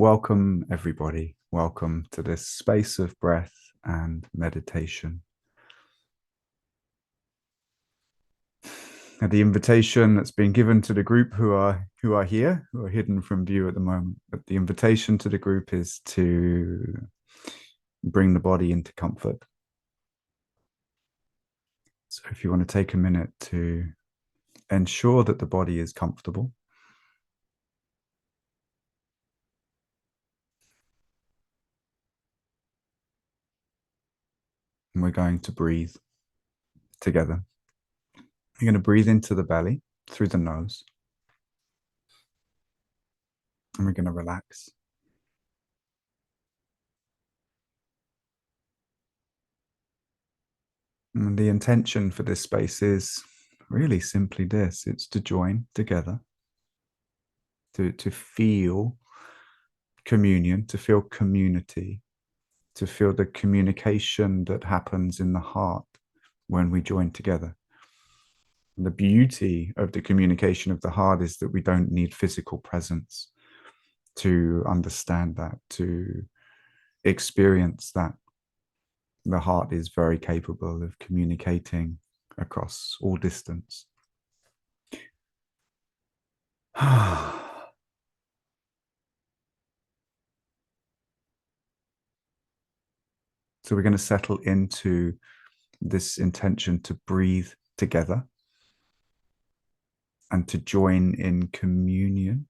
Welcome, everybody. Welcome to this space of breath and meditation. And the invitation that's been given to the group who are here, who are hidden from view at the moment. But the invitation to the group is to bring the body into comfort. So if you want to take a minute to ensure that the body is comfortable. And we're going to breathe together. You're going to breathe into the belly through the nose. And we're going to relax. And the intention for this space is really simply this. It's to join together, to feel communion, to feel community, to feel the communication that happens in the heart when we join together. And the beauty of the communication of the heart is that we don't need physical presence to understand that, to experience that. The heart is very capable of communicating across all distance. So we're going to settle into this intention to breathe together and to join in communion,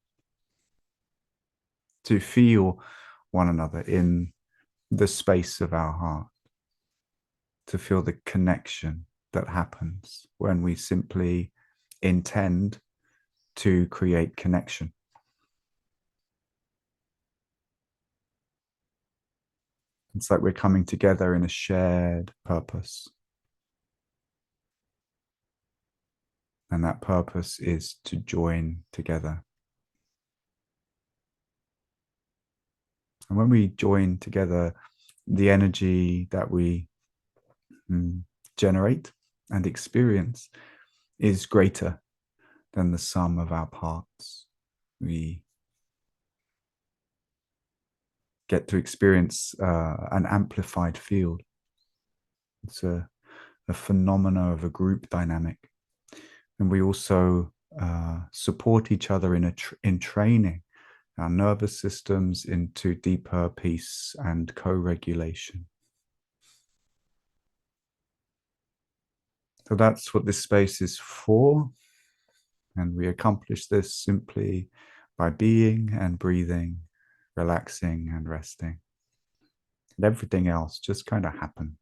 to feel one another in the space of our heart, to feel the connection that happens when we simply intend to create connection. It's like we're coming together in a shared purpose. And that purpose is to join together. And when we join together, the energy that we generate and experience is greater than the sum of our parts. We get to experience an amplified field. It's a phenomena of a group dynamic. And we also support each other in training our nervous systems into deeper peace and co-regulation. So that's what this space is for. And we accomplish this simply by being and breathing, relaxing and resting. And everything else just kind of happens.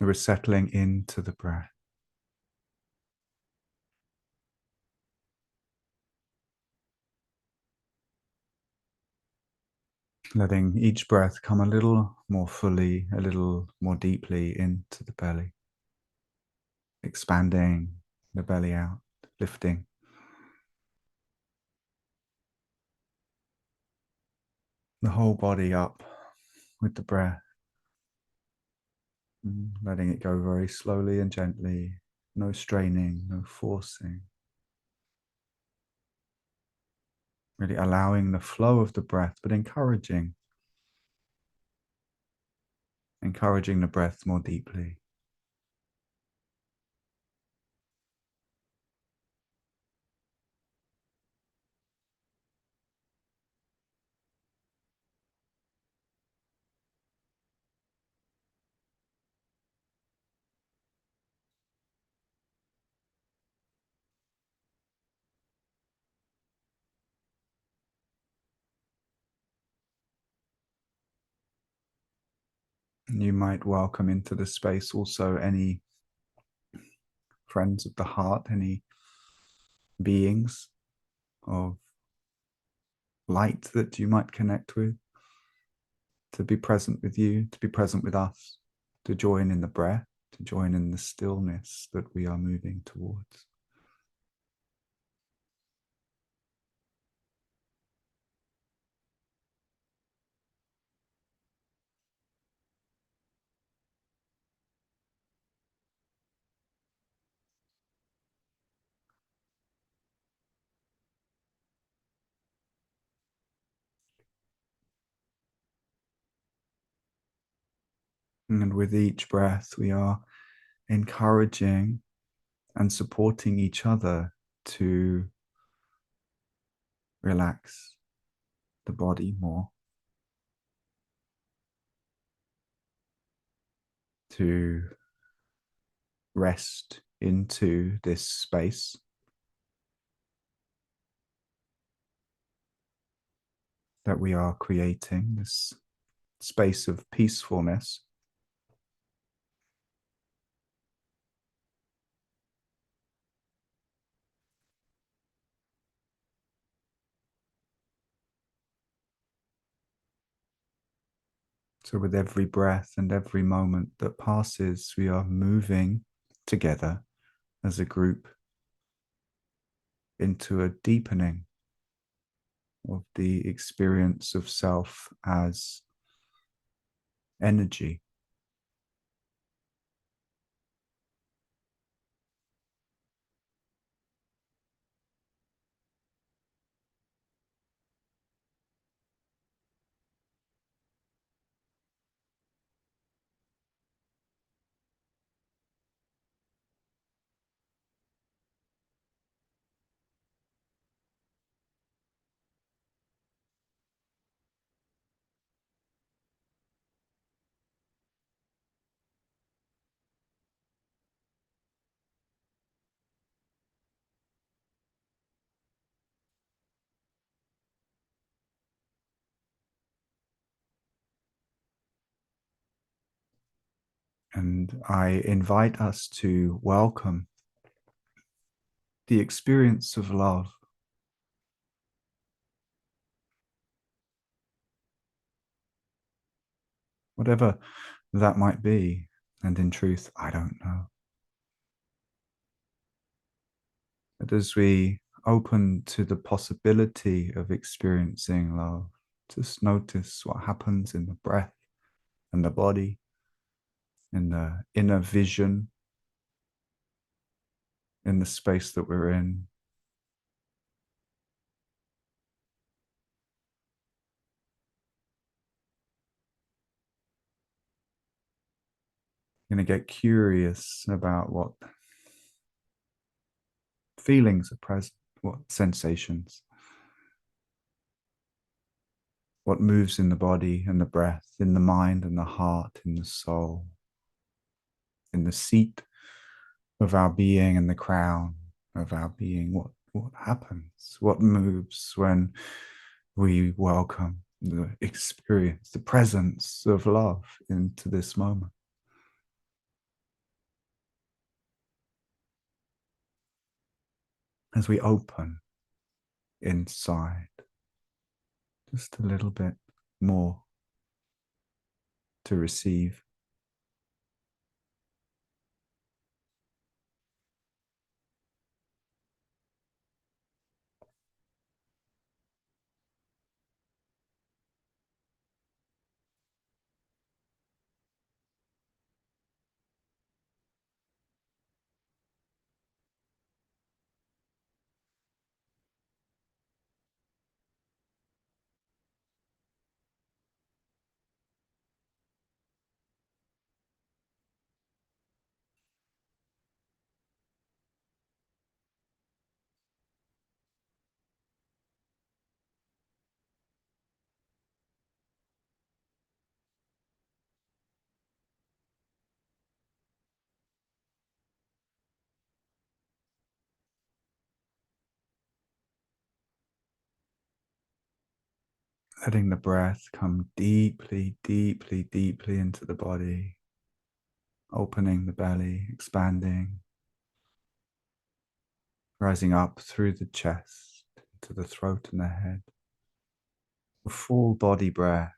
We're settling into the breath. Letting each breath come a little more fully, a little more deeply into the belly. Expanding the belly out, lifting. The whole body up with the breath. Letting it go very slowly and gently. No straining, no forcing. Really allowing the flow of the breath, but encouraging the breath more deeply. You might welcome into the space also any friends of the heart, any beings of light that you might connect with, to be present with you, to be present with us, to join in the breath, to join in the stillness that we are moving towards. And with each breath, we are encouraging and supporting each other to relax the body more, to rest into this space that we are creating, this space of peacefulness. So, with every breath and every moment that passes, we are moving together as a group into a deepening of the experience of self as energy. And I invite us to welcome the experience of love, whatever that might be. And in truth, I don't know. But as we open to the possibility of experiencing love, just notice what happens in the breath and the body, in the inner vision, in the space that we're in. Going to get curious about what feelings are present, what sensations, what moves in the body and the breath, in the mind and the heart, in the soul, in the seat of our being and the crown of our being. What happens? What moves when we welcome the experience, the presence of love into this moment? As we open inside just a little bit more to receive. Letting the breath come deeply, deeply, deeply into the body, opening the belly, expanding, rising up through the chest, to the throat and the head. A full body breath,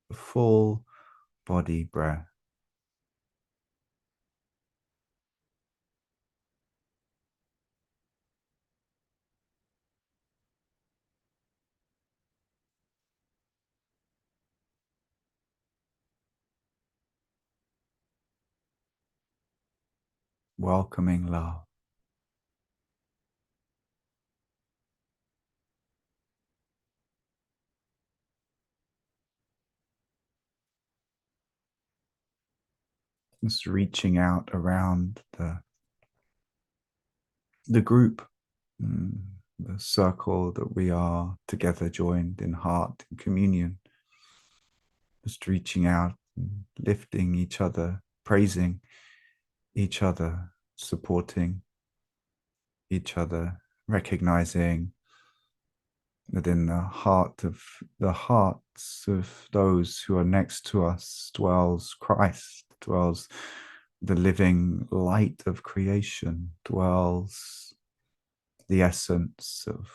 a full body breath. welcoming love. Just reaching out around the group, mm, the circle that we are together joined in heart and communion. Just reaching out, and lifting each other, praising each other, supporting each other, recognizing that in the hearts of those who are next to us dwells Christ, dwells the living light of creation, dwells the essence of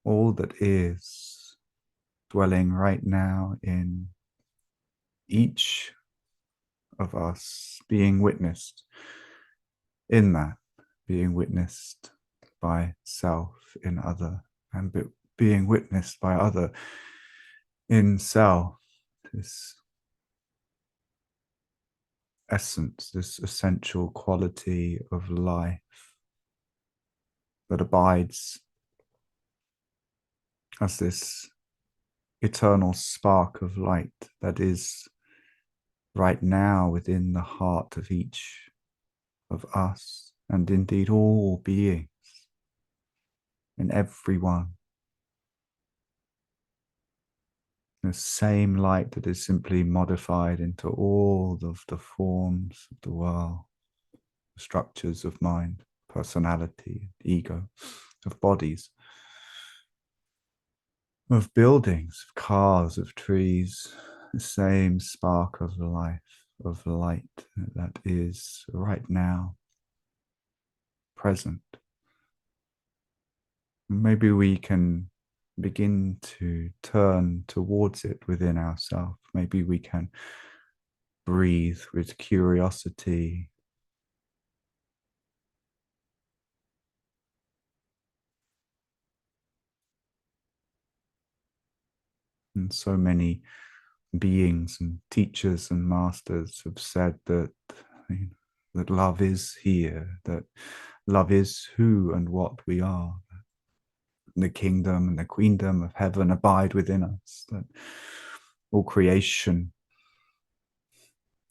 all that is, dwelling right now in each of us, being witnessed in that, being witnessed by self in other, and being witnessed by other in self. This essence, this essential quality of life that abides as this eternal spark of light that is right now within the heart of each of us, and indeed all beings, in everyone. The same light that is simply modified into all of the forms of the world, the structures of mind, personality, ego, of bodies, of buildings, of cars, of trees, the same spark of life, of light that is right now present. Maybe we can begin to turn towards it within ourselves. Maybe we can breathe with curiosity. And so many beings and teachers and masters have said that, that love is here, that love is who and what we are. The kingdom and the queendom of heaven abide within us, that all creation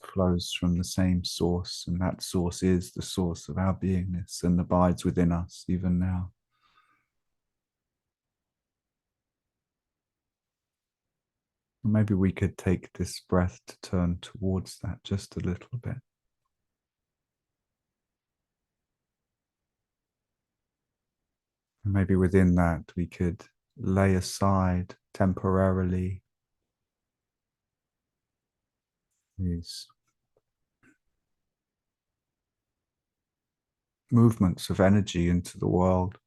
flows from the same source, and that source is the source of our beingness and abides within us even now. Maybe we could take this breath to turn towards that just a little bit. Maybe within that we could lay aside temporarily these movements of energy into the world.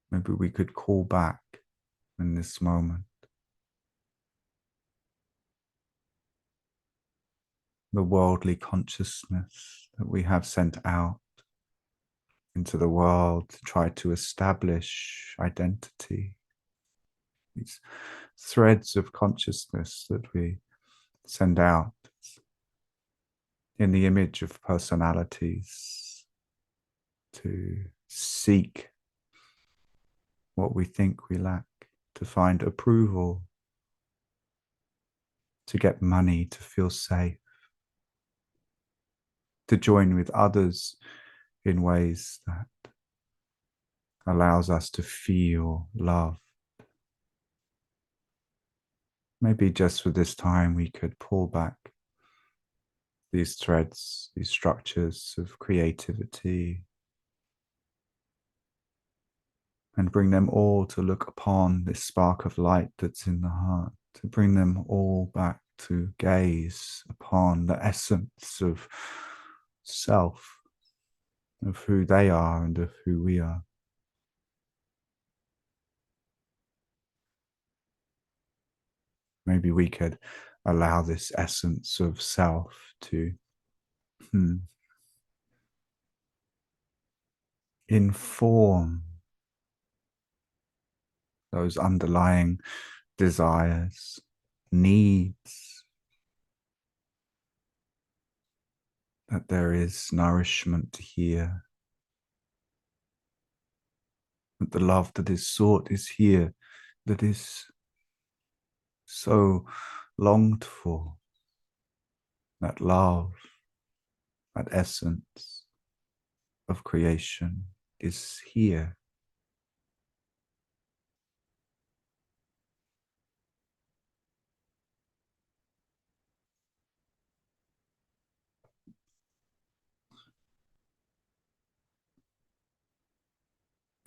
Maybe we could call back in this moment the worldly consciousness that we have sent out into the world to try to establish identity. These threads of consciousness that we send out in the image of personalities to seek what we think we lack, to find approval, to get money, to feel safe, to join with others in ways that allows us to feel love. Maybe just for this time we could pull back these threads, these structures of creativity, and bring them all to look upon this spark of light that's in the heart, to bring them all back to gaze upon the essence of self, of who they are and of who we are. Maybe we could allow this essence of self to inform those underlying desires, needs, that there is nourishment here, that the love that is sought is here, that is so longed for, that love, that essence of creation is here.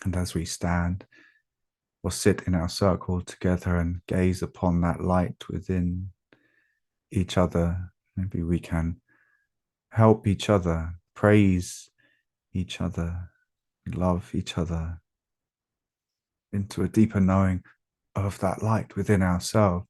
And as we stand or sit in our circle together and gaze upon that light within each other, maybe we can help each other, praise each other, love each other into a deeper knowing of that light within ourselves.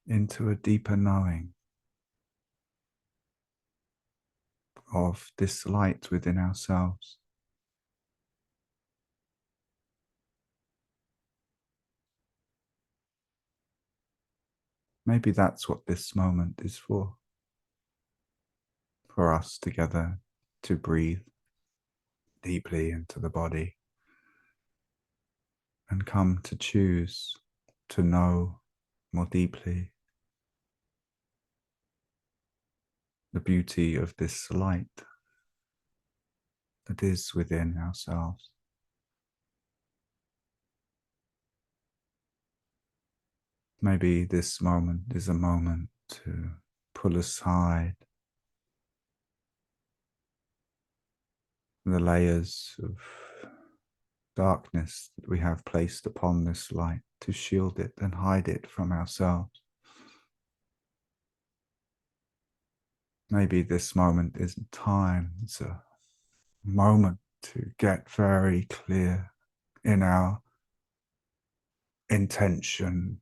Into a deeper knowing of this light within ourselves. Maybe that's what this moment is for us together to breathe deeply into the body and come to choose to know more deeply the beauty of this light that is within ourselves. Maybe this moment is a moment to pull aside the layers of darkness that we have placed upon this light, to shield it and hide it from ourselves. Maybe this moment isn't time, it's a moment to get very clear in our intention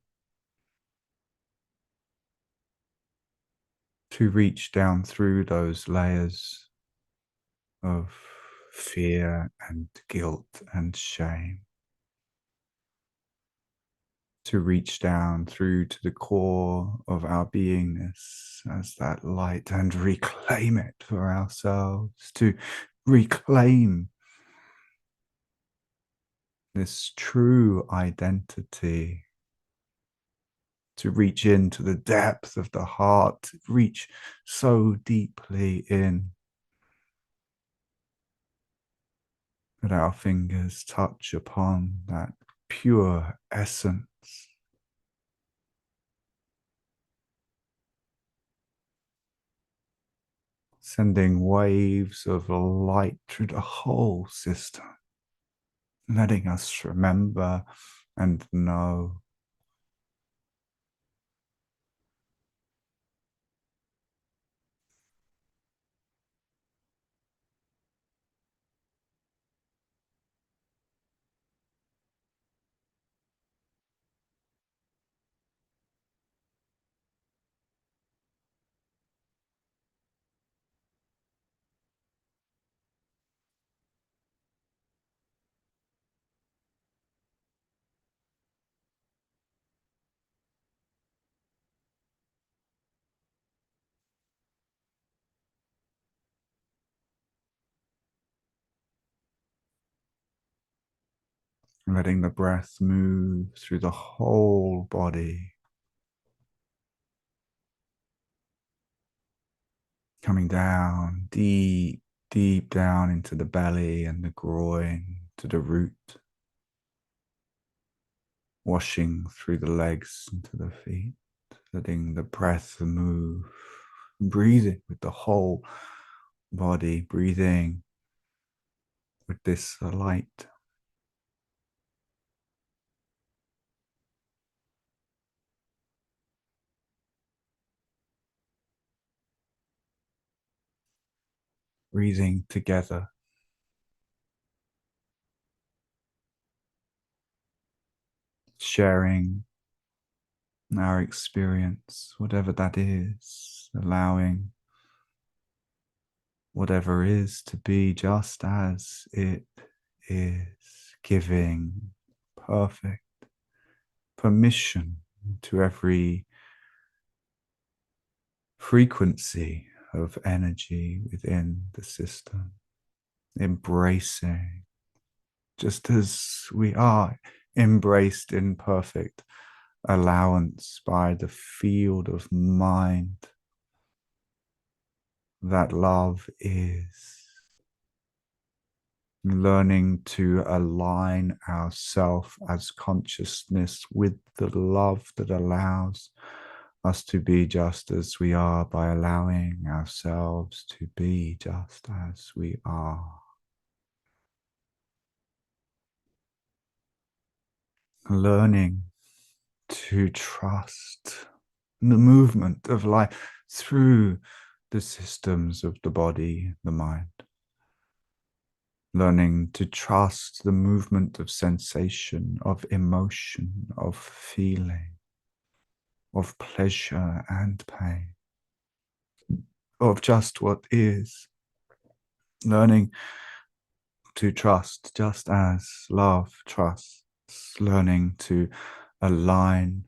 to reach down through those layers of fear and guilt and shame, to reach down through to the core of our beingness as that light and reclaim it for ourselves, to reclaim this true identity, to reach into the depth of the heart, reach so deeply in that our fingers touch upon that pure essence, sending waves of light through the whole system, letting us remember and know letting the breath move through the whole body, coming down deep, deep down into the belly and the groin, to the root, washing through the legs into the feet, letting the breath move breathing with the whole body, breathing with this light. Breathing together. Sharing our experience, whatever that is, allowing whatever is to be just as it is, giving perfect permission to every frequency of energy within the system, embracing just as we are, embraced in perfect allowance by the field of mind that love is. Learning to align ourself as consciousness with the love that allows us to be just as we are, by allowing ourselves to be just as we are. Learning to trust the movement of life through the systems of the body, the mind. Learning to trust the movement of sensation, of emotion, of feeling, of pleasure and pain, of just what is. Learning to trust just as love trusts. Learning to align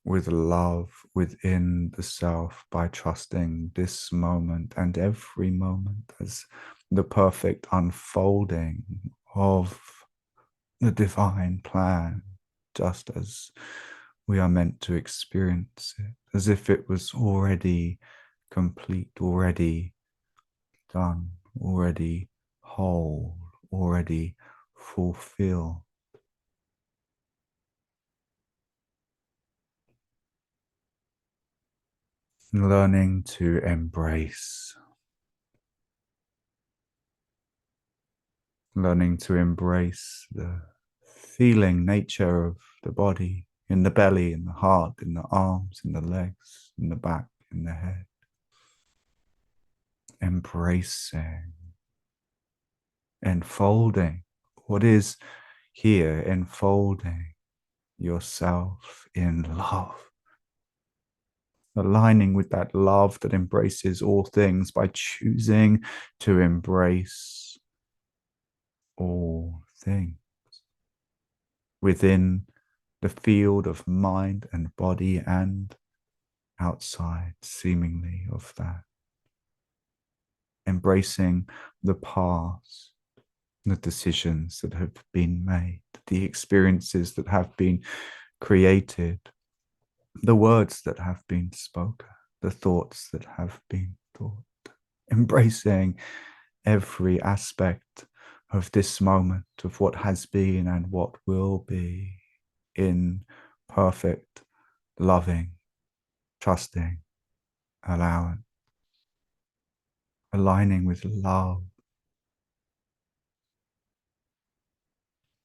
with love within the self by trusting this moment and every moment as the perfect unfolding of the divine plan, just as we are meant to experience it, as if it was already complete, already done, already whole, already fulfilled. Learning to embrace. Learning to embrace the feeling nature of the body, in the belly, in the heart, in the arms, in the legs, in the back, in the head. Embracing, enfolding what is here, enfolding yourself in love. Aligning with that love that embraces all things by choosing to embrace all things within the field of mind and body and outside, seemingly, of that. Embracing the past, the decisions that have been made, the experiences that have been created, the words that have been spoken, the thoughts that have been thought. Embracing every aspect of this moment, of what has been and what will be, in perfect, loving, trusting, allowance, aligning with love.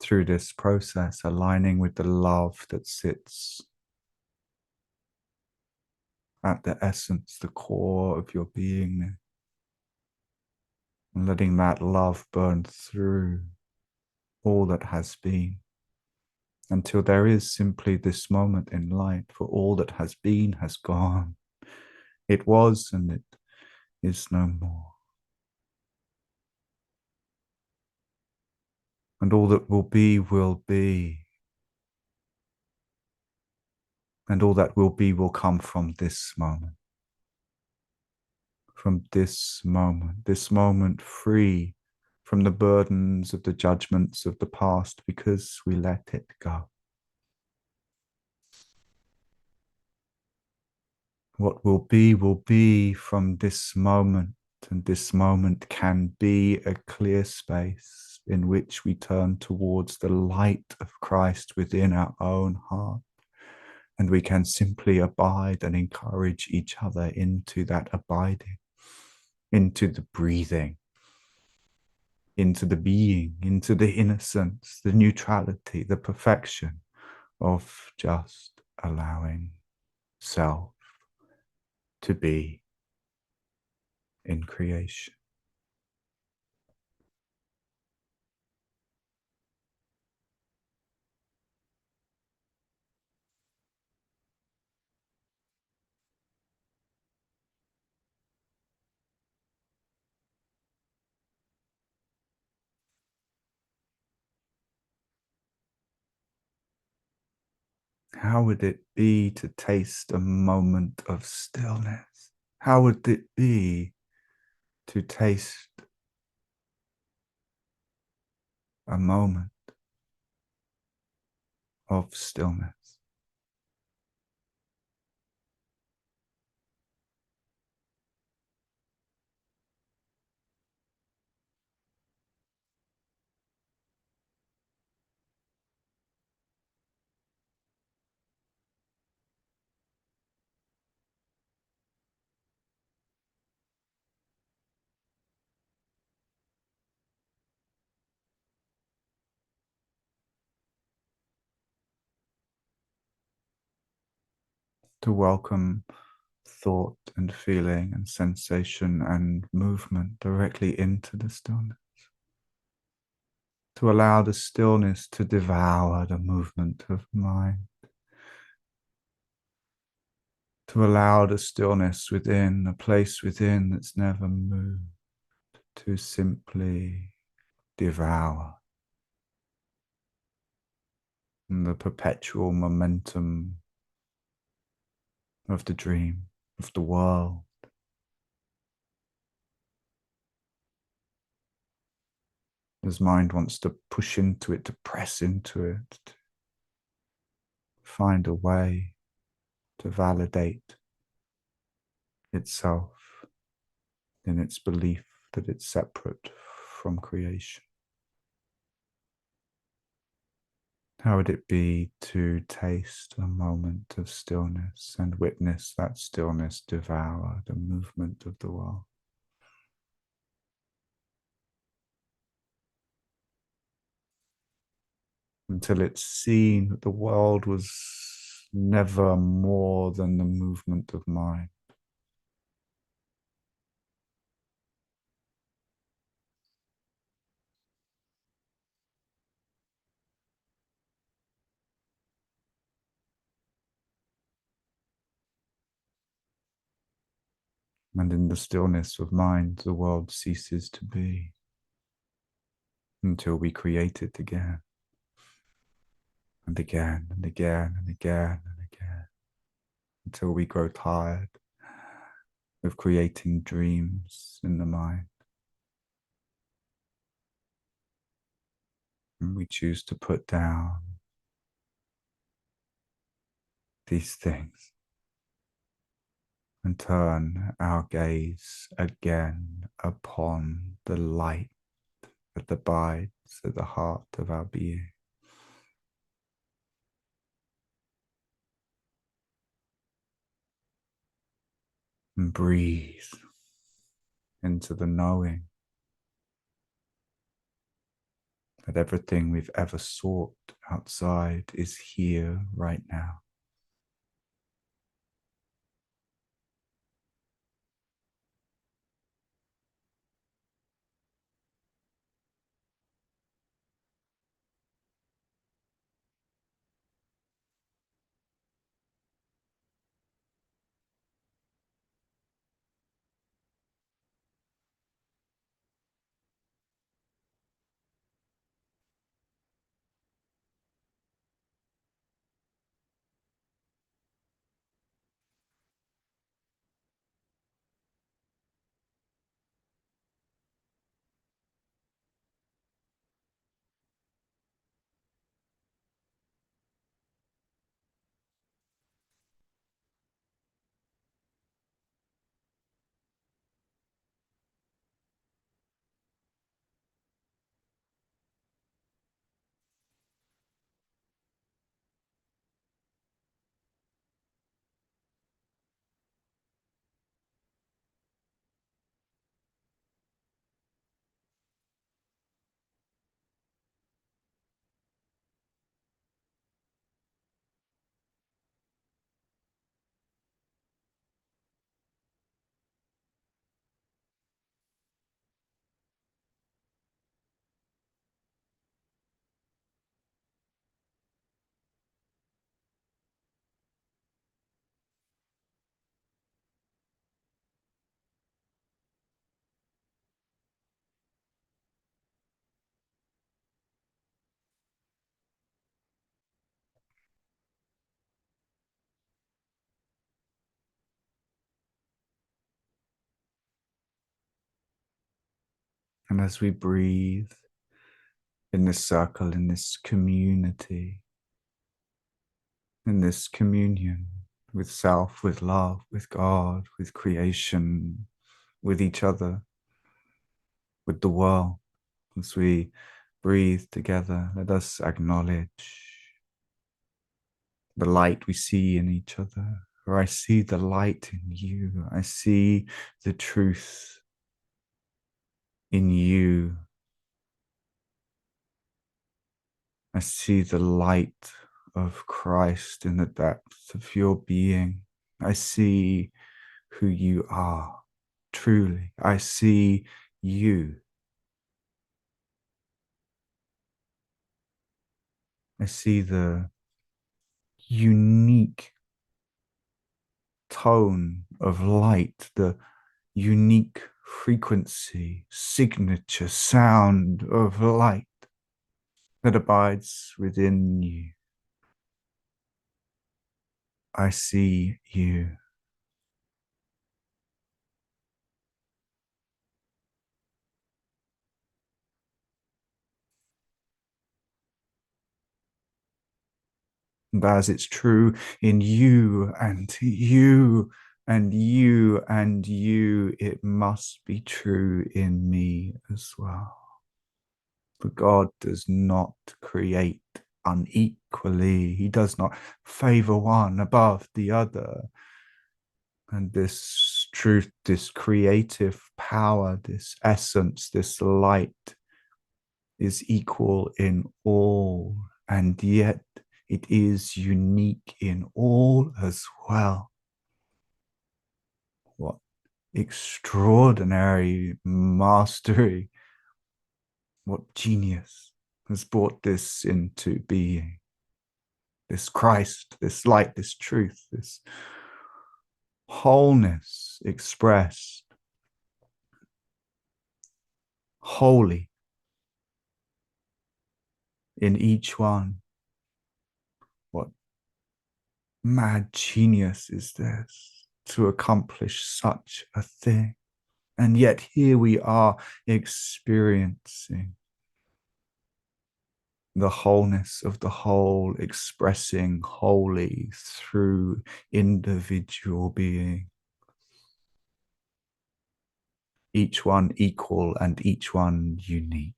Through this process, aligning with the love that sits at the essence, the core of your beingness, and letting that love burn through all that has been, until there is simply this moment in light, for all that has been has gone. It was and it is no more. And all that will be will be. And all that will be will come from this moment. From this moment free from the burdens of the judgments of the past, because we let it go. What will be from this moment, and this moment can be a clear space in which we turn towards the light of Christ within our own heart, And we can simply abide and encourage each other into that abiding, into the breathing, into the being, into the innocence, the neutrality, the perfection of just allowing self to be in creation. How would it be to taste a moment of stillness? How would it be to taste a moment of stillness? To welcome thought and feeling and sensation and movement directly into the stillness. To allow the stillness to devour the movement of mind. To allow the stillness within, a place within that's never moved, to simply devour the perpetual momentum of the dream, of the world. As mind wants to push into it, to press into it, to find a way to validate itself in its belief that it's separate from creation. How would it be to taste a moment of stillness and witness that stillness devour the movement of the world? Until it's seen that the world was never more than the movement of mind. And in the stillness of mind, the world ceases to be until we create it again and again and again and again and again, until we grow tired of creating dreams in the mind. And we choose to put down these things and turn our gaze again upon the light that abides at the heart of our being. And breathe into the knowing that everything we've ever sought outside is here right now. And as we breathe in this circle, in this community, in this communion with self, with love, with God, with creation, with each other, with the world, as we breathe together, let us acknowledge the light we see in each other. For I see the light in you. I see the truth in you. I see the light of Christ in the depths of your being. I see who you are, truly. I see you. I see the unique tone of light, the unique frequency, signature sound of light that abides within you. I see you. And as it's true in you and you and you and you, it must be true in me as well. For God does not create unequally. He does not favor one above the other. And this truth, this creative power, this essence, this light is equal in all, and yet it is unique in all as well. What extraordinary mastery, what genius has brought this into being. This Christ, this light, this truth, this wholeness expressed, wholly in each one. What mad genius is this to accomplish such a thing? And yet here we are experiencing the wholeness of the whole, expressing wholly through individual being. Each one equal and each one unique.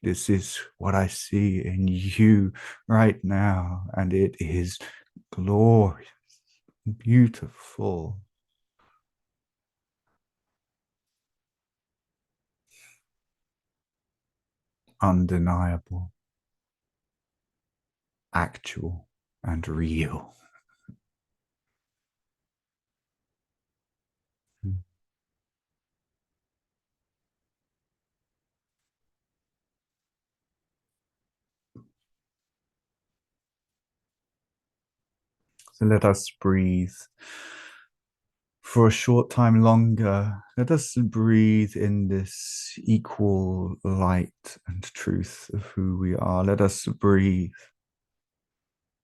This is what I see in you right now, and it is glorious, beautiful, undeniable, actual, and real. So let us breathe for a short time longer. Let us breathe in this equal light and truth of who we are. Let us breathe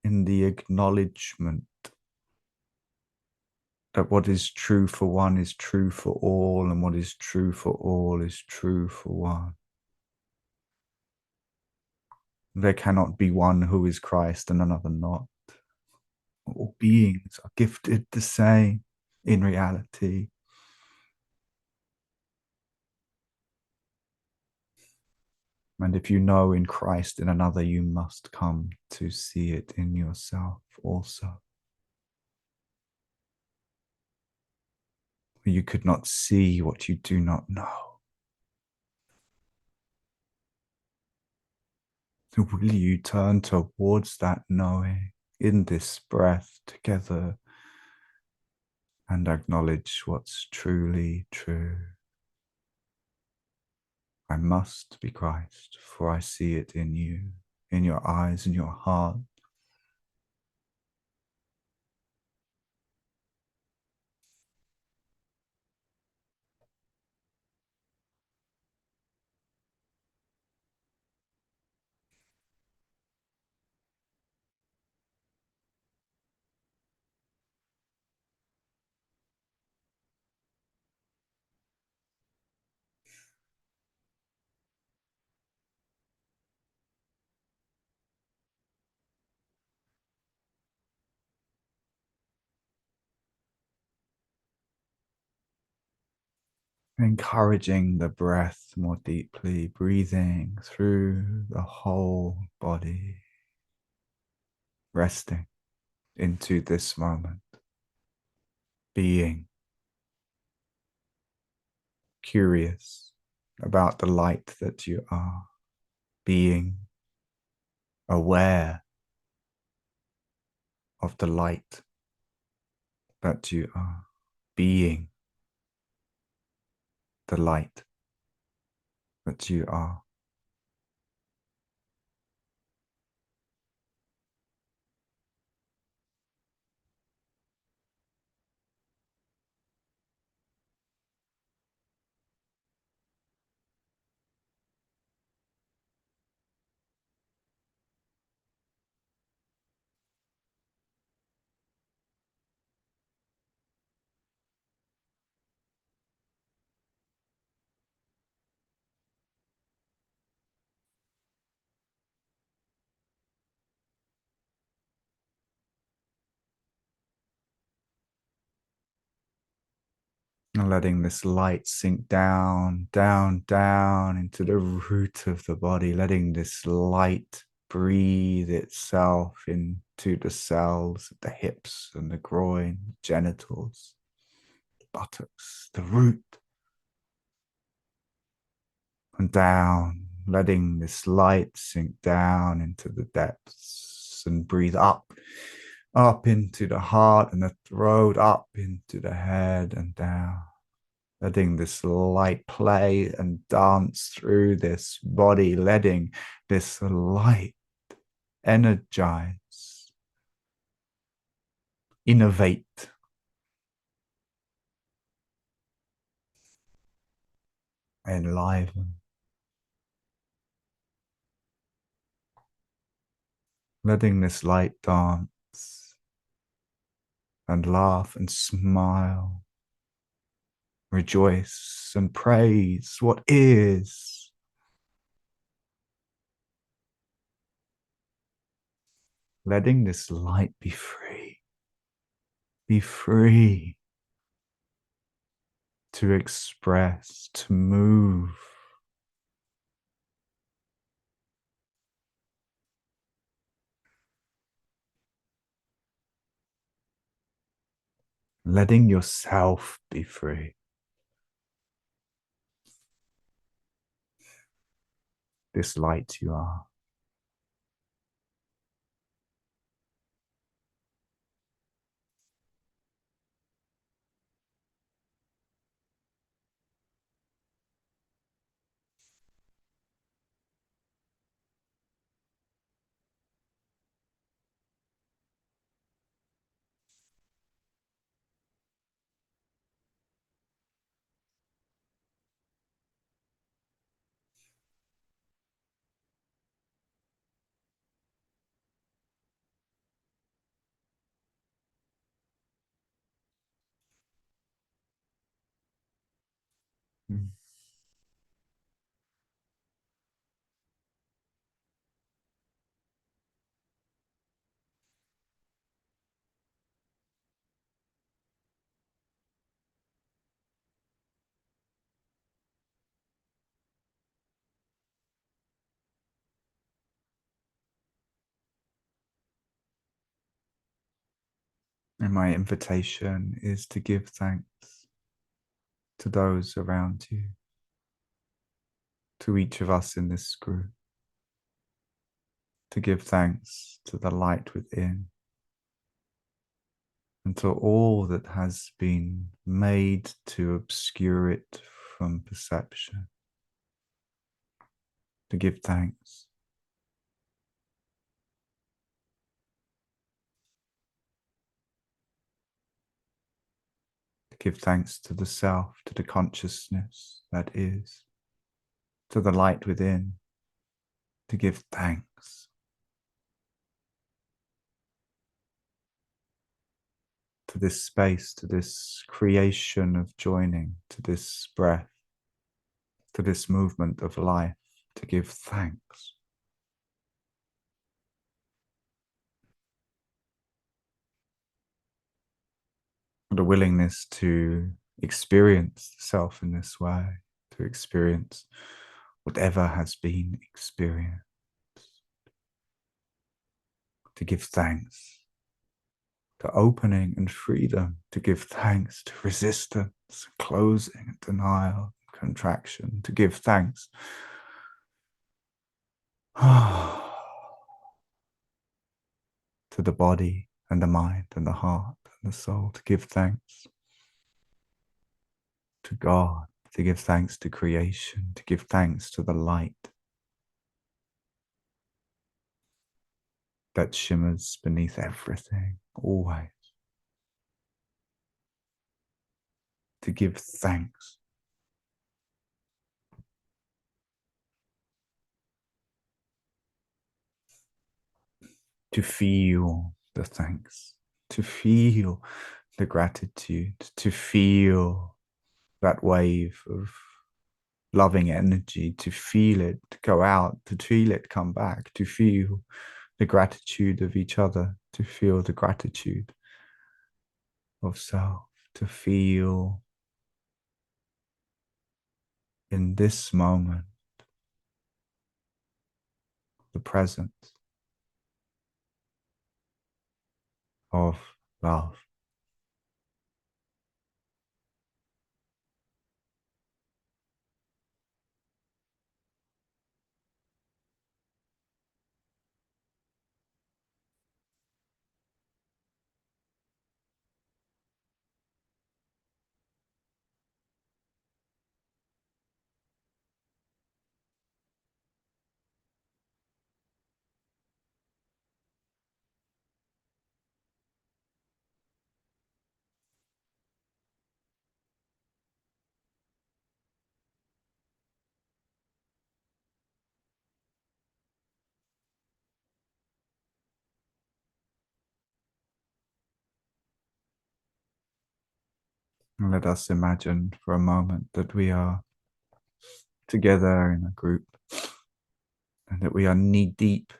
in the acknowledgement that what is true for one is true for all, and what is true for all is true for one. There cannot be one who is Christ and another not. All beings are gifted the same in reality. And if you know in Christ in another, you must come to see it in yourself also. You could not see what you do not know. So will you turn towards that knowing in this breath together and acknowledge what's truly true? I must be Christ, for I see it in you, in your eyes, in your heart. encouraging the breath more deeply, breathing through the whole body, resting into this moment, being curious about the light that you are, being aware of the light that you are, being the light that you are. And letting this light sink down, down, down into the root of the body, letting this light breathe itself into the cells, the hips and the groin, genitals, the buttocks, the root, and down, letting this light sink down into the depths and breathe up, up into the heart and the throat, up into the head and down. Letting this light play and dance through this body, letting this light energize, innovate, enliven. Letting this light dance and laugh and smile, rejoice and praise what is. Letting this light be free. Be free to express, to move. Letting yourself be free. This light you are. Mm. And my invitation is to give thanks to those around you, to each of us in this group, to give thanks to the light within and to all that has been made to obscure it from perception, to give thanks. To give thanks to the self, to the consciousness that is, to the light within, to give thanks to this space, to this creation of joining, to this breath, to this movement of life, to give thanks. The willingness to experience the self in this way, to experience whatever has been experienced, to give thanks to opening and freedom, to give thanks to resistance, closing, denial, contraction, to give thanks to the body and the mind and the heart and the soul, to give thanks to God, to give thanks to creation, to give thanks to the light that shimmers beneath everything, always. To give thanks. To feel the thanks, to feel the gratitude, to feel that wave of loving energy, to feel it go out, to feel it come back, to feel the gratitude of each other, to feel the gratitude of self, to feel in this moment the presence of love. And let us imagine for a moment that we are together in a group and that we are knee deep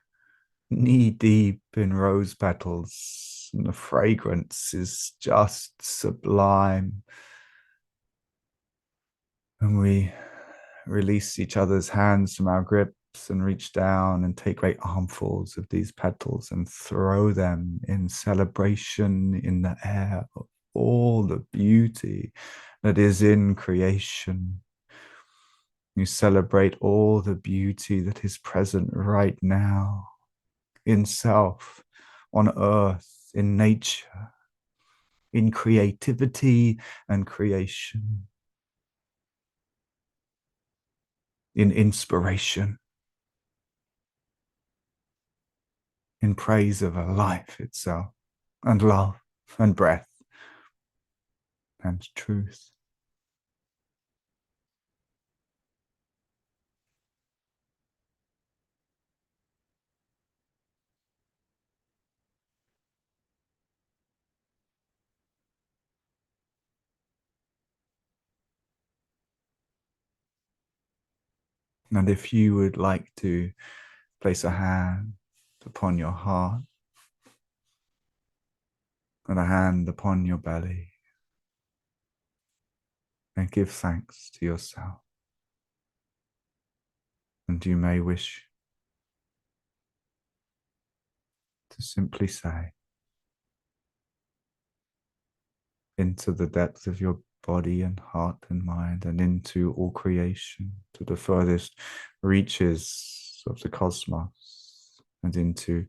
in rose petals, and the fragrance is just sublime. And we release each other's hands from our grips and reach down and take great armfuls of these petals and throw them in celebration in the air of all the beauty that is in creation. You celebrate all the beauty that is present right now in self, on earth, in nature, in creativity and creation, in inspiration, in praise of a life itself, and love, and breath, and truth. And if you would like to place a hand upon your heart and a hand upon your belly, and give thanks to yourself. And you may wish to simply say, into the depth of your body and heart and mind, and into all creation, to the furthest reaches of the cosmos, and into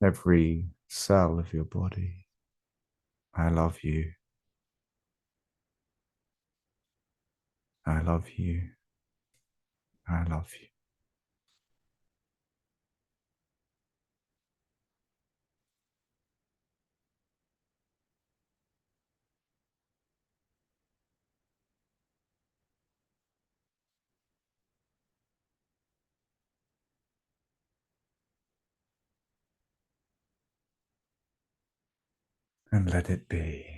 every cell of your body. I love you. I love you. I love you. And let it be.